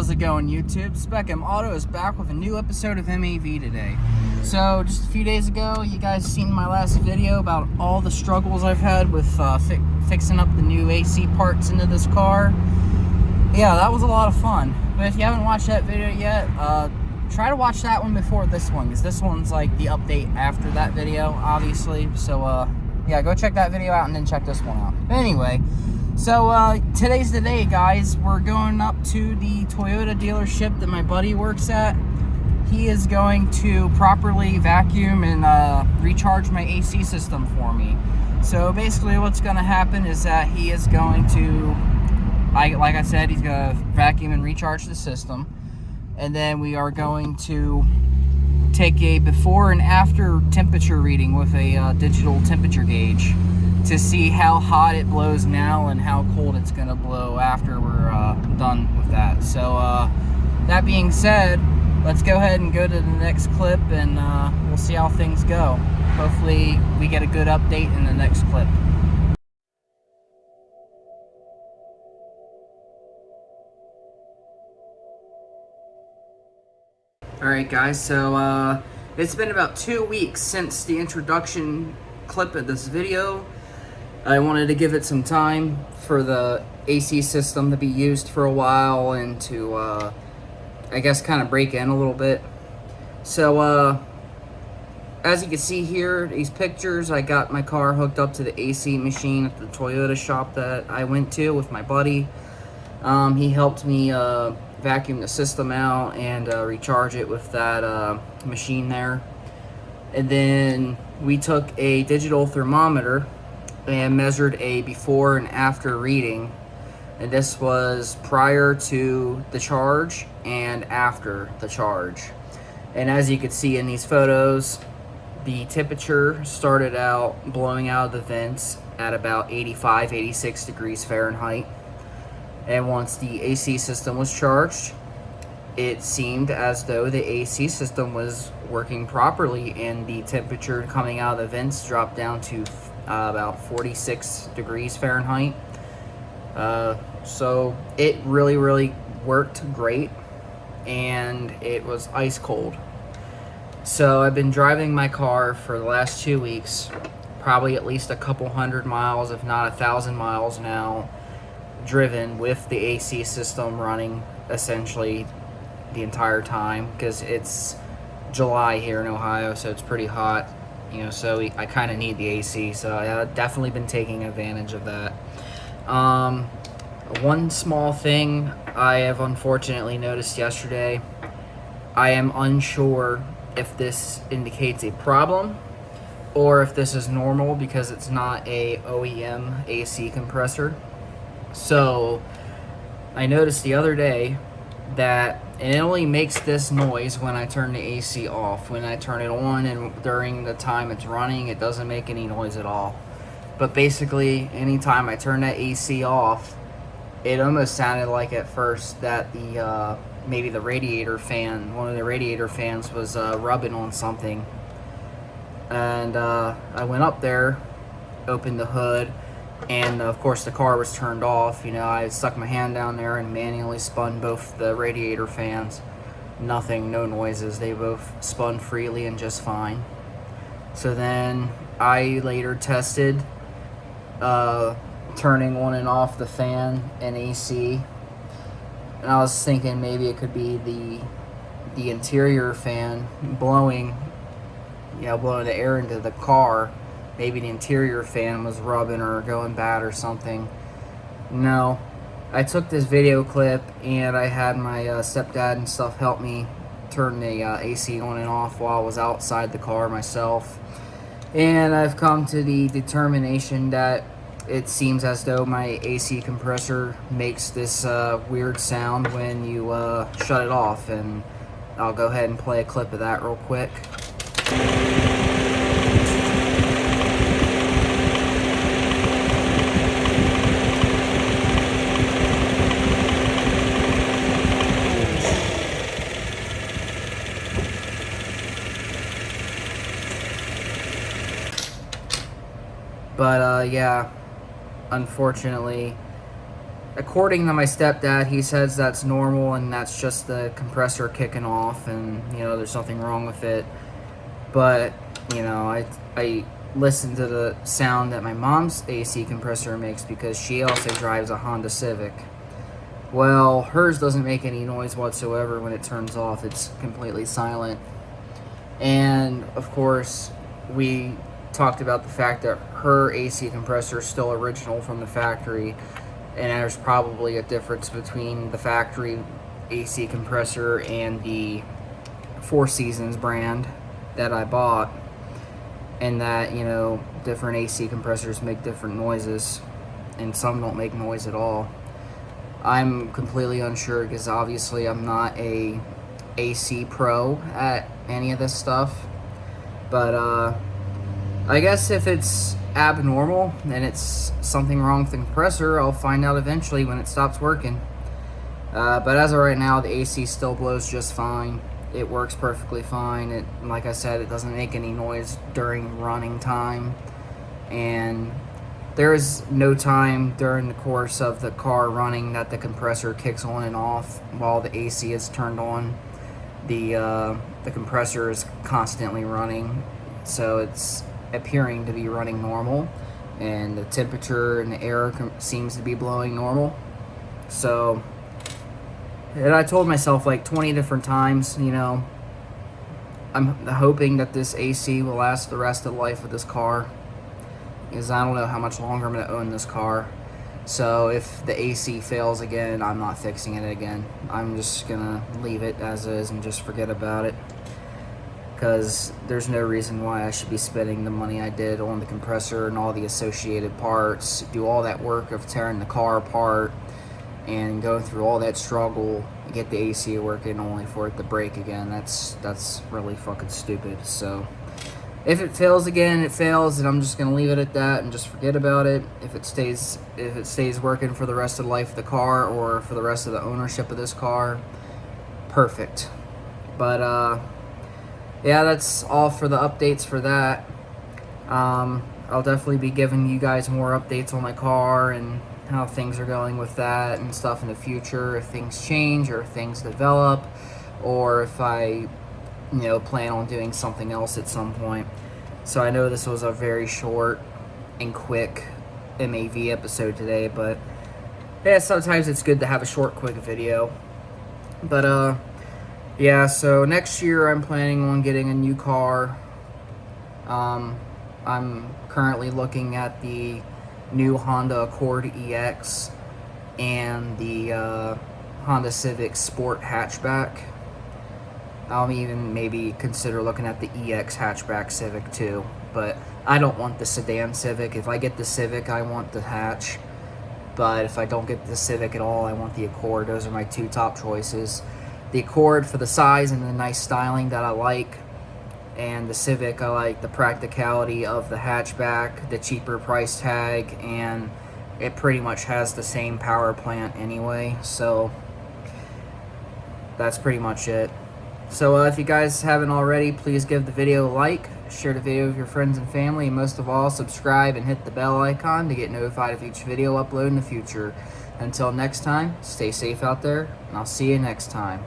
How's it going, YouTube? Speckham Auto is back with a new episode of M.A.V. today. So, just a few days ago, you guys seen my last video about all the struggles I've had with fixing up the new AC parts into this car. Yeah, that was a lot of fun. But if you haven't watched that video yet, try to watch that one before this one, because this one's like the update after that video, obviously. So, yeah, go check that video out and then check this one out. But anyway, so today's the day, guys. We're going up to the Toyota dealership that my buddy works at. He is going to properly vacuum and recharge my AC system for me. So basically what's going to happen is that he is going to, like I said, he's going to vacuum and recharge the system. And then we are going to take a before and after temperature reading with a digital temperature gauge to see how hot it blows now and how cold it's going to blow after we're done with that. So that being said, let's go ahead and go to the next clip, and we'll see how things go. Hopefully we get a good update in the next clip. Alright guys, so it's been about 2 weeks since the introduction clip of this video. I wanted to give it some time for the AC system to be used for a while and to, I guess, kind of break in a little bit. So, as you can see here, these pictures, I got my car hooked up to the AC machine at the Toyota shop that I went to with my buddy. He helped me vacuum the system out and recharge it with that machine there. And then we took a digital thermometer and measured a before and after reading, and this was prior to the charge and after the charge. And as you can see in these photos, the temperature started out blowing out of the vents at about 85, 86 degrees Fahrenheit. And once the AC system was charged, it seemed as though the AC system was working properly, and the temperature coming out of the vents dropped down to about 46 degrees Fahrenheit. So it really worked great, and it was ice cold. So I've been driving my car for the last 2 weeks, probably at least a couple hundred miles, if not 1,000 miles now, driven with the AC system running essentially the entire time, because it's July here in Ohio, so it's pretty hot, you know, so I kind of need the AC, so I've definitely been taking advantage of that. One small thing I have unfortunately noticed yesterday, I am unsure if this indicates a problem or if this is normal because it's not a OEM AC compressor. So I noticed the other day that it only makes this noise when I turn the AC off. When I turn it on and during the time it's running, it doesn't make any noise at all. But basically, anytime I turn that AC off, it almost sounded like at first that the maybe the radiator fan, one of the radiator fans was rubbing on something. And I went up there, opened the hood, and of course the car was turned off. You know, I stuck my hand down there and manually spun both the radiator fans. Nothing, no noises. They both spun freely and just fine. So then I later tested turning on and off the fan and AC. And I was thinking maybe it could be the interior fan blowing, you know, blowing the air into the car. Maybe the interior fan was rubbing or going bad or something. No, I took this video clip and I had my stepdad and stuff help me turn the AC on and off while I was outside the car myself. And I've come to the determination that it seems as though my AC compressor makes this weird sound when you shut it off. And I'll go ahead and play a clip of that real quick. But yeah, unfortunately, according to my stepdad, he says that's normal and that's just the compressor kicking off, and you know, there's nothing wrong with it. But you know, I listen to the sound that my mom's AC compressor makes because she also drives a Honda Civic. Well, hers doesn't make any noise whatsoever when it turns off. It's completely silent. And of course, we talked about the fact that her AC compressor is still original from the factory, and there's probably a difference between the factory AC compressor and the Four Seasons brand that I bought, and that, you know, different AC compressors make different noises, and some don't make noise at all. I'm completely unsure because obviously I'm not a AC pro at any of this stuff, but I guess if it's abnormal and it's something wrong with the compressor, I'll find out eventually when it stops working. But as of right now, the AC still blows just fine. It works perfectly fine. It, like I said, it doesn't make any noise during running time, and there is no time during the course of the car running that the compressor kicks on and off while the AC is turned on. The compressor is constantly running, so it's appearing to be running normal, and the temperature and the air seems to be blowing normal. So, and I told myself like 20 different times, you know, I'm hoping that this AC will last the rest of the life of this car, because I don't know how much longer I'm going to own this car. So if the AC fails again, I'm not fixing it again. I'm just going to leave it as is and just forget about it, because there's no reason why I should be spending the money I did on the compressor and all the associated parts, do all that work of tearing the car apart and going through all that struggle to get the AC working only for it to break again. That's really fucking stupid. So if it fails again, it fails, and I'm just gonna leave it at that and just forget about it. If it stays working for the rest of the life of the car or for the rest of the ownership of this car, perfect. But yeah, that's all for the updates for that. I'll definitely be giving you guys more updates on my car and how things are going with that and stuff in the future, if things change or if things develop, or if I, you know, plan on doing something else at some point. So I know this was a very short and quick M.A.V episode today, but yeah, sometimes it's good to have a short, quick video. But yeah, so next year I'm planning on getting a new car. I'm currently looking at the new Honda Accord EX and the Honda Civic Sport hatchback. I'll even maybe consider looking at the EX hatchback Civic too, but I don't want the sedan Civic. If I get the Civic, I want the hatch, but if I don't get the Civic at all, I want the Accord. Those are my two top choices. The Accord for the size and the nice styling that I like, and the Civic, I like the practicality of the hatchback, the cheaper price tag, and it pretty much has the same power plant anyway, so that's pretty much it. So if you guys haven't already, please give the video a like, share the video with your friends and family, and most of all, subscribe and hit the bell icon to get notified of each video upload in the future. Until next time, stay safe out there, and I'll see you next time.